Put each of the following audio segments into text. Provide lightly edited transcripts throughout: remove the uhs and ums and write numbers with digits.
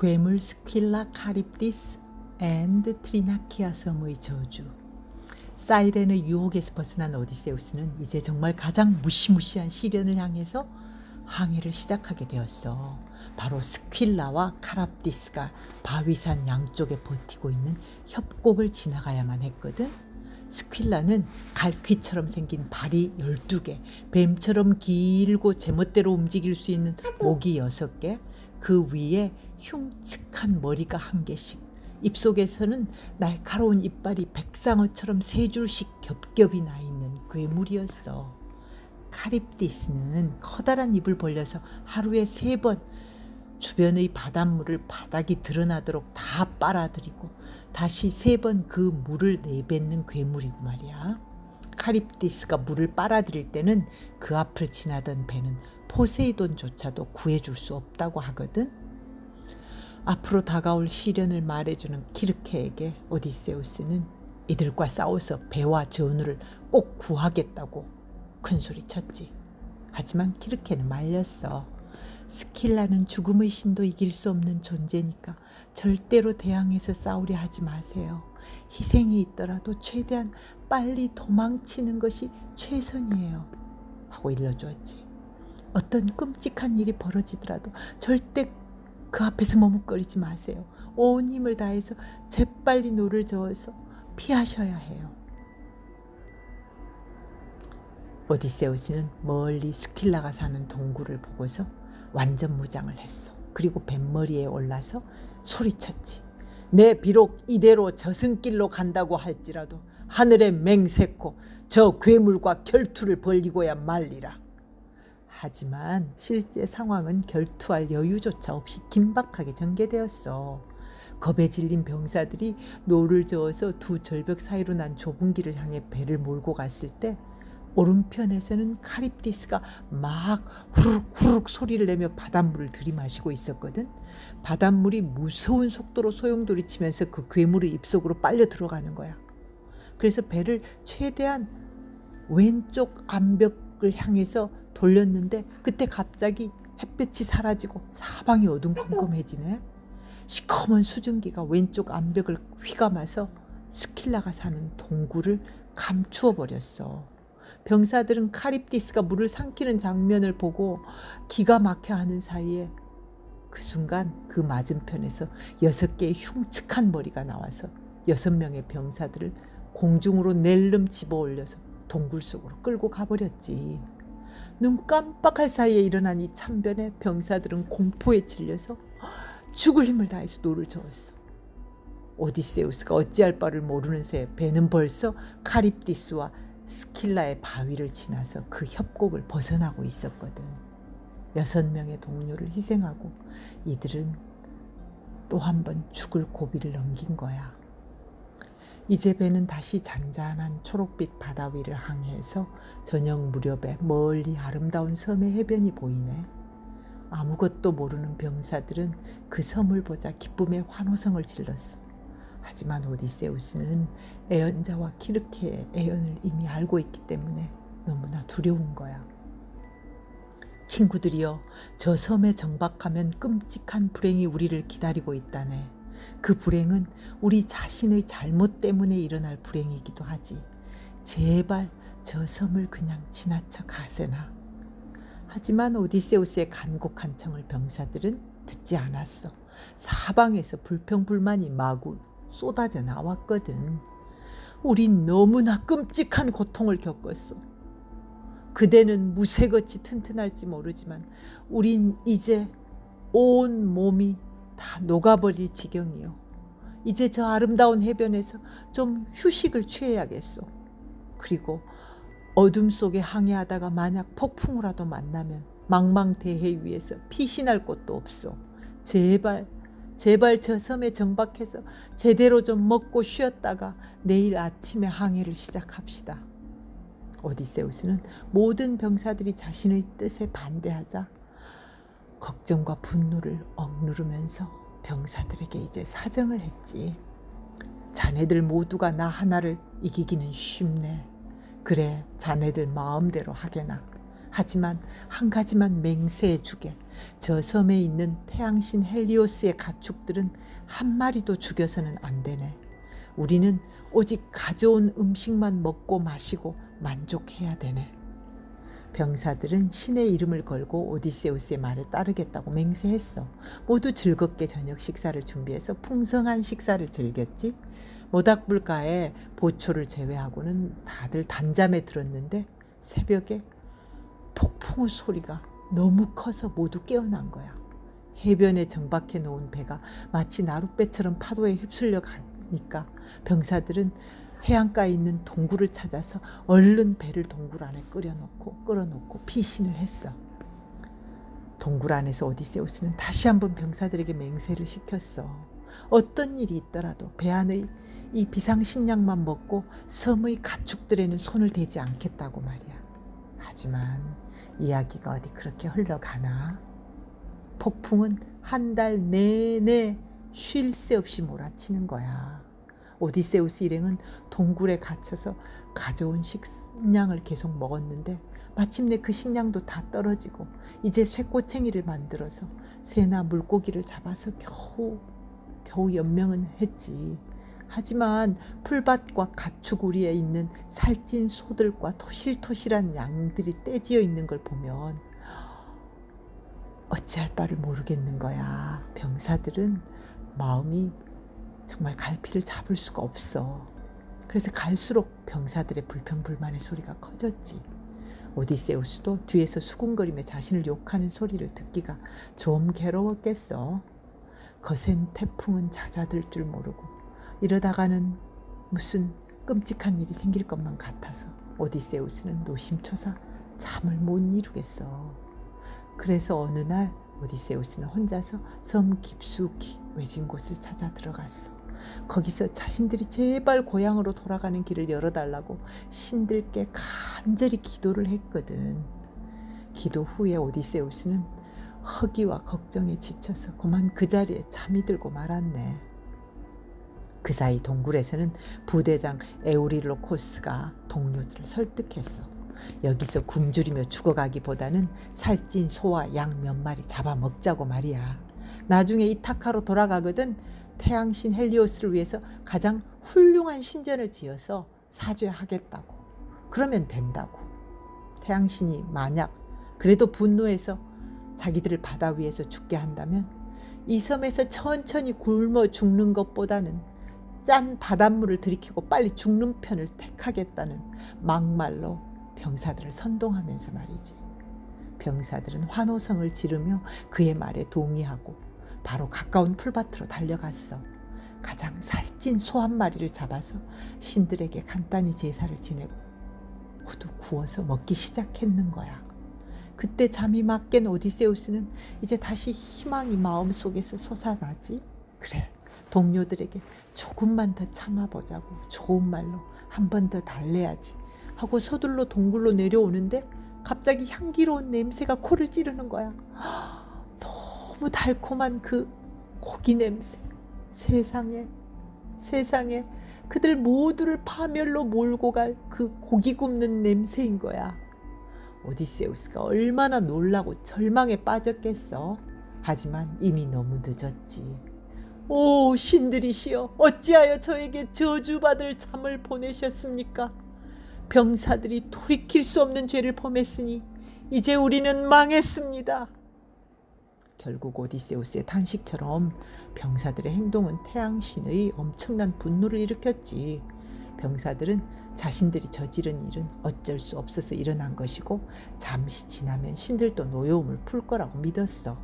괴물 스퀼라 카립디스 앤드 트리나키아 섬의 저주. 사이렌의 유혹에서 벗어난 오디세우스는 이제 정말 가장 무시무시한 시련을 향해서 항해를 시작하게 되었어. 바로 스퀼라와 카랍디스가 바위산 양쪽에 버티고 있는 협곡을 지나가야만 했거든. 스퀼라는 갈퀴처럼 생긴 발이 12개, 뱀처럼 길고 제멋대로 움직일 수 있는 목이 6개, 그 위에 흉측한 머리가 1개씩, 입속에서는 날카로운 이빨이 백상어처럼 3줄씩 겹겹이 나 있는 괴물이었어. 카립디스는 커다란 입을 벌려서 하루에 3번 주변의 바닷물을 바닥이 드러나도록 다 빨아들이고 다시 3번 그 물을 내뱉는 괴물이고 말이야. 카립디스가 물을 빨아들일 때는 그 앞을 지나던 배는 포세이돈조차도 구해줄 수 없다고 하거든. 앞으로 다가올 시련을 말해주는 키르케에게 오디세우스는 이들과 싸워서 배와 전우를 꼭 구하겠다고 큰소리쳤지. 하지만 키르케는 말렸어. 스퀼라는 죽음의 신도 이길 수 없는 존재니까 절대로 대항해서 싸우려 하지 마세요. 희생이 있더라도 최대한 빨리 도망치는 것이 최선이에요. 하고 일러주었지. 어떤 끔찍한 일이 벌어지더라도 절대 그 앞에서 머뭇거리지 마세요. 온 힘을 다해서 재빨리 노를 저어서 피하셔야 해요. 오디세우스는 멀리 스퀼라가 사는 동굴을 보고서 완전 무장을 했어. 그리고 뱃머리에 올라서 소리쳤지. 내 비록 이대로 저승길로 간다고 할지라도 하늘에 맹세코 저 괴물과 결투를 벌이고야 말리라. 하지만 실제 상황은 결투할 여유조차 없이 긴박하게 전개되었어. 겁에 질린 병사들이 노를 저어서 두 절벽 사이로 난 좁은 길을 향해 배를 몰고 갔을 때 오른편에서는 카립디스가 막 후룩후룩 소리를 내며 바닷물을 들이마시고 있었거든. 바닷물이 무서운 속도로 소용돌이치면서 그 괴물의 입속으로 빨려 들어가는 거야. 그래서 배를 최대한 왼쪽 암벽을 향해서 돌렸는데 그때 갑자기 햇볕이 사라지고 사방이 어둠컴컴해지네. 시커먼 수증기가 왼쪽 암벽을 휘감아서 스퀼라가 사는 동굴을 감추어 버렸어. 병사들은 카립디스가 물을 삼키는 장면을 보고 기가 막혀하는 사이에 그 순간 그 맞은편에서 6개의 흉측한 머리가 나와서 6명의 병사들을 공중으로 낼름 집어 올려서 동굴 속으로 끌고 가버렸지. 눈 깜빡할 사이에 일어난 이 참변에 병사들은 공포에 질려서 죽을 힘을 다해서 노를 저었어. 오디세우스가 어찌할 바를 모르는 새 배는 벌써 카립디스와 스퀼라의 바위를 지나서 그 협곡을 벗어나고 있었거든. 6명의 동료를 희생하고 이들은 또 한 번 죽을 고비를 넘긴 거야. 이제 배는 다시 잔잔한 초록빛 바다 위를 항해해서 저녁 무렵에 멀리 아름다운 섬의 해변이 보이네. 아무것도 모르는 병사들은 그 섬을 보자 기쁨의 환호성을 질렀어. 하지만 오디세우스는 애연자와 키르케의 애연을 이미 알고 있기 때문에 너무나 두려운 거야. 친구들이여, 저 섬에 정박하면 끔찍한 불행이 우리를 기다리고 있다네. 그 불행은 우리 자신의 잘못 때문에 일어날 불행이기도 하지. 제발 저 섬을 그냥 지나쳐 가세나. 하지만 오디세우스의 간곡한 청을 병사들은 듣지 않았어. 사방에서 불평불만이 마구 쏟아져 나왔거든. 우린 너무나 끔찍한 고통을 겪었어. 그대는 무쇠같이 튼튼할지 모르지만 우린 이제 온 몸이 다 녹아버릴 지경이요. 이제 저 아름다운 해변에서 좀 휴식을 취해야겠소. 그리고 어둠 속에 항해하다가 만약 폭풍우라도 만나면 망망대해 위에서 피신할 곳도 없소. 제발 저 섬에 정박해서 제대로 좀 먹고 쉬었다가 내일 아침에 항해를 시작합시다. 오디세우스는 모든 병사들이 자신의 뜻에 반대하자 걱정과 분노를 억누르면서 병사들에게 이제 사정을 했지. 자네들 모두가 나 하나를 이기기는 쉽네. 그래, 자네들 마음대로 하게나. 하지만 한 가지만 맹세해 주게. 저 섬에 있는 태양신 헬리오스의 가축들은 한 마리도 죽여서는 안 되네. 우리는 오직 가져온 음식만 먹고 마시고 만족해야 되네. 병사들은 신의 이름을 걸고 오디세우스의 말에 따르겠다고 맹세했어. 모두 즐겁게 저녁 식사를 준비해서 풍성한 식사를 즐겼지. 모닥불가에 보초를 제외하고는 다들 단잠에 들었는데 새벽에 폭풍우 소리가 너무 커서 모두 깨어난 거야. 해변에 정박해 놓은 배가 마치 나룻배처럼 파도에 휩쓸려 가니까 병사들은 해안가에 있는 동굴을 찾아서 얼른 배를 동굴 안에 끌어놓고 피신을 했어. 동굴 안에서 오디세우스는 다시 한번 병사들에게 맹세를 시켰어. 어떤 일이 있더라도 배 안의 이 비상식량만 먹고 섬의 가축들에는 손을 대지 않겠다고 말이야. 하지만 이야기가 어디 그렇게 흘러가나? 폭풍은 한 달 내내 쉴 새 없이 몰아치는 거야. 오디세우스 일행은 동굴에 갇혀서 가져온 식량을 계속 먹었는데 마침내 그 식량도 다 떨어지고 이제 쇠꼬챙이를 만들어서 새나 물고기를 잡아서 겨우 연명은 했지. 하지만 풀밭과 가축 우리에 있는 살찐 소들과 토실토실한 양들이 떼지어 있는 걸 보면 어찌할 바를 모르겠는 거야. 병사들은 마음이 정말 갈피를 잡을 수가 없어. 그래서 갈수록 병사들의 불평불만의 소리가 커졌지. 오디세우스도 뒤에서 수군거리며 자신을 욕하는 소리를 듣기가 좀 괴로웠겠어. 거센 태풍은 잦아들 줄 모르고 이러다가는 무슨 끔찍한 일이 생길 것만 같아서 오디세우스는 노심초사 잠을 못 이루겠어. 그래서 어느 날 오디세우스는 혼자서 섬 깊숙이 외진 곳을 찾아 들어갔어. 거기서 자신들이 제발 고향으로 돌아가는 길을 열어달라고 신들께 간절히 기도를 했거든. 기도 후에 오디세우스는 허기와 걱정에 지쳐서 그만 그 자리에 잠이 들고 말았네. 그 사이 동굴에서는 부대장 에우릴로코스가 동료들을 설득했어. 여기서 굶주리며 죽어가기보다는 살찐 소와 양 몇 마리 잡아먹자고 말이야. 나중에 이타카로 돌아가거든 태양신 헬리오스를 위해서 가장 훌륭한 신전을 지어서 사죄하겠다고. 그러면 된다고. 태양신이 만약 그래도 분노해서 자기들을 바다 위에서 죽게 한다면 이 섬에서 천천히 굶어 죽는 것보다는 짠 바닷물을 들이키고 빨리 죽는 편을 택하겠다는 막말로 병사들을 선동하면서 말이지. 병사들은 환호성을 지르며 그의 말에 동의하고 바로 가까운 풀밭으로 달려갔어. 가장 살찐 소 한 마리를 잡아서 신들에게 간단히 제사를 지내고 모두 구워서 먹기 시작했는 거야. 그때 잠이 막 깬 오디세우스는 이제 다시 희망이 마음속에서 솟아나지. 그래, 동료들에게 조금만 더 참아보자고 좋은 말로 한 번 더 달래야지 하고 서둘러 동굴로 내려오는데 갑자기 향기로운 냄새가 코를 찌르는 거야. 너무 달콤한 그 고기 냄새. 세상에 그들 모두를 파멸로 몰고 갈 그 고기 굽는 냄새인 거야. 오디세우스가 얼마나 놀라고 절망에 빠졌겠어. 하지만 이미 너무 늦었지. 오 신들이시여, 어찌하여 저에게 저주받을 잠을 보내셨습니까? 병사들이 돌이킬 수 없는 죄를 범했으니 이제 우리는 망했습니다. 결국 오디세우스의 탄식처럼 병사들의 행동은 태양신의 엄청난 분노를 일으켰지. 병사들은 자신들이 저지른 일은 어쩔 수 없어서 일어난 것이고 잠시 지나면 신들도 노여움을 풀 거라고 믿었어.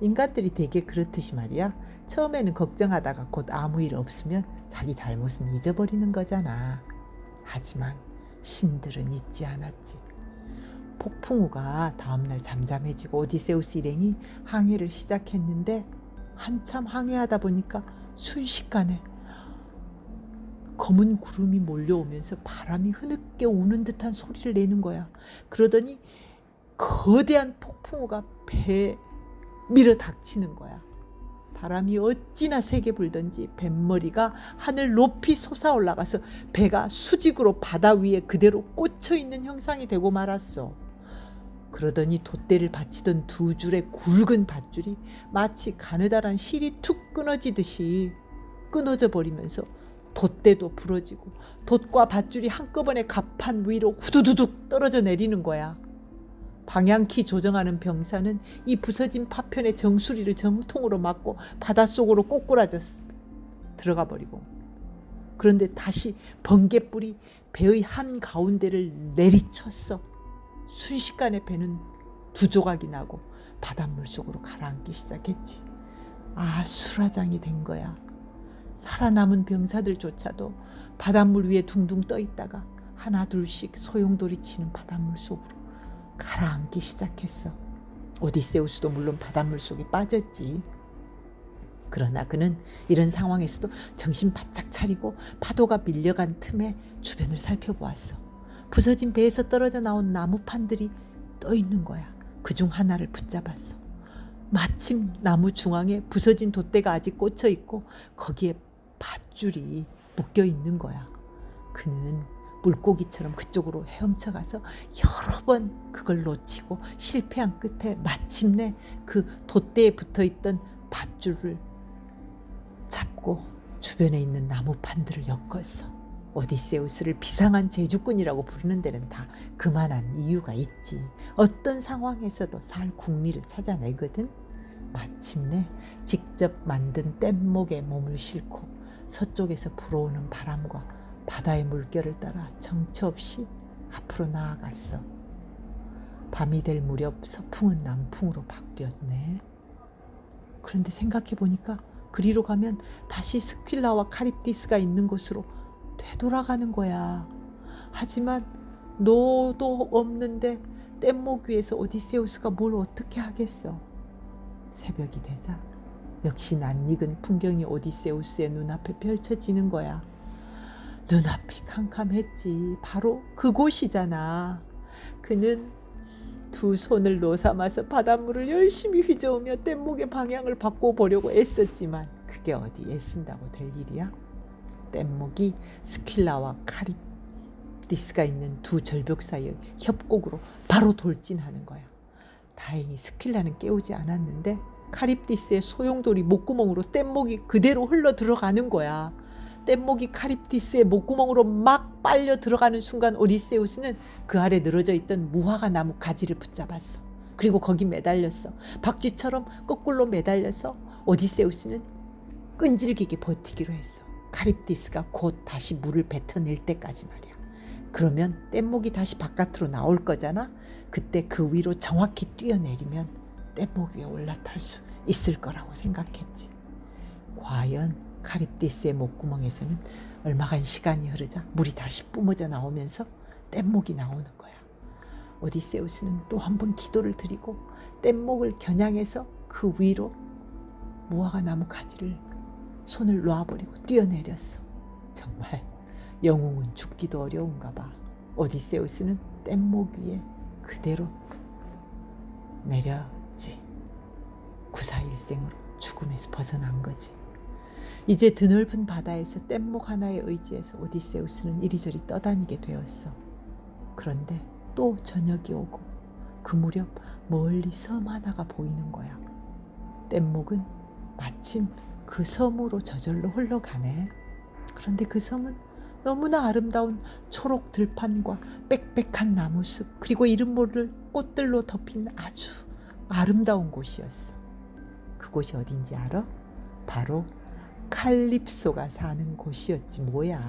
인간들이 되게 그렇듯이 말이야. 처음에는 걱정하다가 곧 아무 일 없으면 자기 잘못은 잊어버리는 거잖아. 하지만 신들은 잊지 않았지. 폭풍우가 다음날 잠잠해지고 오디세우스 일행이 항해를 시작했는데 한참 항해하다 보니까 순식간에 검은 구름이 몰려오면서 바람이 흐느껴 우는 듯한 소리를 내는 거야. 그러더니 거대한 폭풍우가 배에 밀어 닥치는 거야. 바람이 어찌나 세게 불던지 뱃머리가 하늘 높이 솟아올라가서 배가 수직으로 바다 위에 그대로 꽂혀있는 형상이 되고 말았어. 그러더니 돛대를 받치던 두 줄의 굵은 밧줄이 마치 가느다란 실이 툭 끊어지듯이 끊어져 버리면서 돛대도 부러지고 돛과 밧줄이 한꺼번에 갑판 위로 후두두둑 떨어져 내리는 거야. 방향키 조정하는 병사는 이 부서진 파편의 정수리를 정통으로 맞고 바닷속으로 꼬꾸라졌어. 들어가 버리고. 그런데 다시 번갯불이 배의 한가운데를 내리쳤어. 순식간에 배는 두 조각이 나고 바닷물 속으로 가라앉기 시작했지. 아, 수라장이 된 거야. 살아남은 병사들조차도 바닷물 위에 둥둥 떠 있다가 하나 둘씩 소용돌이 치는 바닷물 속으로 가라앉기 시작했어. 오디세우스도 물론 바닷물 속에 빠졌지. 그러나 그는 이런 상황에서도 정신 바짝 차리고 파도가 밀려간 틈에 주변을 살펴보았어. 부서진 배에서 떨어져 나온 나무판들이 떠 있는 거야. 그중 하나를 붙잡았어. 마침 나무 중앙에 부서진 돛대가 아직 꽂혀 있고 거기에 밧줄이 묶여 있는 거야. 그는 물고기처럼 그쪽으로 헤엄쳐가서 여러 번 그걸 놓치고 실패한 끝에 마침내 그 돛대에 붙어있던 밧줄을 잡고 주변에 있는 나무판들을 엮었어. 오디세우스를 비상한 제주꾼이라고 부르는 데는 다 그만한 이유가 있지. 어떤 상황에서도 살 국리를 찾아내거든. 마침내 직접 만든 뗏목에 몸을 싣고 서쪽에서 불어오는 바람과 바다의 물결을 따라 정처 없이 앞으로 나아갔어. 밤이 될 무렵 서풍은 남풍으로 바뀌었네. 그런데 생각해 보니까 그리로 가면 다시 스퀼라와 카립디스가 있는 곳으로 되돌아가는 거야. 하지만 노도 없는데 뗏목 위에서 오디세우스가 뭘 어떻게 하겠어. 새벽이 되자 역시 낯익은 풍경이 오디세우스의 눈앞에 펼쳐지는 거야. 눈앞이 캄캄했지. 바로 그곳이잖아. 그는 두 손을 노삼아서 바닷물을 열심히 휘저으며 뗏목의 방향을 바꿔보려고 애썼지만 그게 어디 애쓴다고 될 일이야? 뗏목이 스퀼라와 카립디스가 있는 두 절벽 사이의 협곡으로 바로 돌진하는 거야. 다행히 스퀼라는 깨우지 않았는데 카립디스의 소용돌이 목구멍으로 뗏목이 그대로 흘러 들어가는 거야. 뗏목이 카립디스의 목구멍으로 막 빨려 들어가는 순간 오디세우스는 그 아래 늘어져 있던 무화과 나무 가지를 붙잡았어. 그리고 거기 매달렸어. 박쥐처럼 거꾸로 매달려서 오디세우스는 끈질기게 버티기로 했어. 카립디스가 곧 다시 물을 뱉어낼 때까지 말이야. 그러면 뗏목이 다시 바깥으로 나올 거잖아. 그때 그 위로 정확히 뛰어내리면 뗏목 위에 올라탈 수 있을 거라고 생각했지. 과연 카립디스의 목구멍에서는 얼마간 시간이 흐르자 물이 다시 뿜어져 나오면서 뗏목이 나오는 거야. 오디세우스는 또 한 번 기도를 드리고 뗏목을 겨냥해서 그 위로 무화과 나무 가지를 손을 놔버리고 뛰어내렸어. 정말 영웅은 죽기도 어려운가 봐. 오디세우스는 뗏목 위에 그대로 내렸지. 구사일생으로 죽음에서 벗어난 거지. 이제 드넓은 바다에서 뗏목 하나에 의지해서 오디세우스는 이리저리 떠다니게 되었어. 그런데 또 저녁이 오고 그 무렵 멀리 섬 하나가 보이는 거야. 뗏목은 마침 그 섬으로 저절로 흘러가네. 그런데 그 섬은 너무나 아름다운 초록 들판과 빽빽한 나무숲 그리고 이름 모를 꽃들로 덮인 아주 아름다운 곳이었어. 그곳이 어딘지 알아? 바로 칼립소가 사는 곳이었지 뭐야.